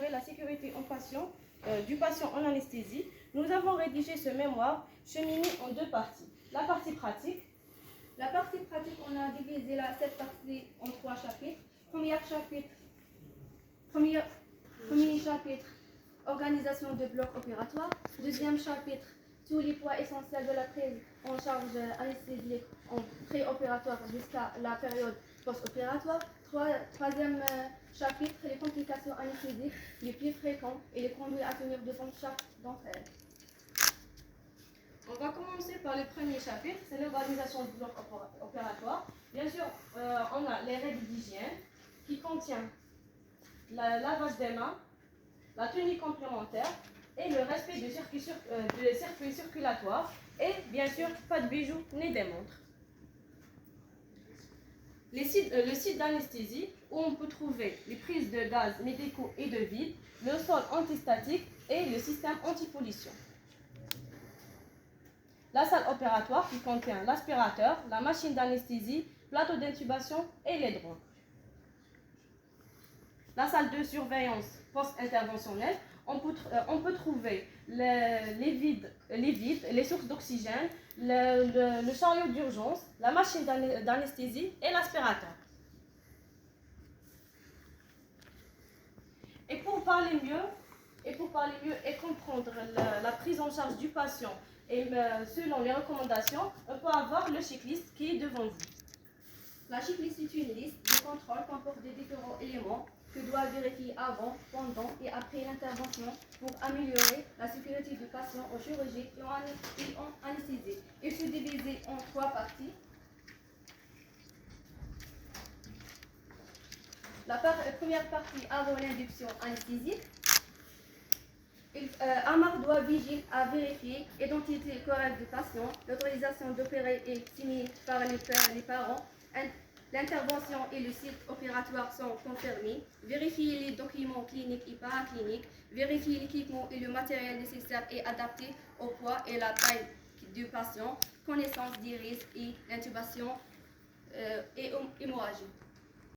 La sécurité du patient en anesthésie, nous avons rédigé ce mémoire cheminé en deux parties. La partie pratique, on a divisé cette partie en trois chapitres. Premier chapitre, organisation de bloc opératoire. Deuxième chapitre, tous les points essentiels de la prise en charge anesthésique en préopératoire jusqu'à la période post-opératoire. Troisième chapitre, les complications anesthésiques les plus fréquentes et les conduites à tenir devant chaque d'entre elles. On va commencer par le premier chapitre, c'est l'organisation du bloc opératoire. Bien sûr, on a les règles d'hygiène qui contient le lavage des mains, la tenue complémentaire et le respect du circuit circulatoire et bien sûr pas de bijoux ni des montres. Le site d'anesthésie où on peut trouver les prises de gaz médicaux et de vide, le sol antistatique et le système antipollution. La salle opératoire qui contient l'aspirateur, la machine d'anesthésie, plateau d'intubation et les drones. La salle de surveillance post-interventionnelle, on peut trouver les vides, les sources d'oxygène, le chariot d'urgence, la machine d'anesthésie et l'aspirateur. Et pour parler mieux et comprendre la prise en charge du patient et selon les recommandations, on peut avoir le checklist qui est devant vous. La checklist est une liste de contrôle comporte des différents éléments que doit vérifier avant, pendant et après l'intervention pour améliorer la sécurité du patient en chirurgie et en anesthésie. Il se divise en trois parties. La première partie avant l'induction anesthésique. Amar doit vigiler à vérifier l'identité correcte du patient. L'autorisation d'opérer est signée par les parents. L'intervention et le site opératoire sont confirmés. Vérifier les documents cliniques et paracliniques. Vérifier l'équipement et le matériel nécessaire et adapté au poids et la taille du patient. Connaissance des risques et l'intubation et hémorragie.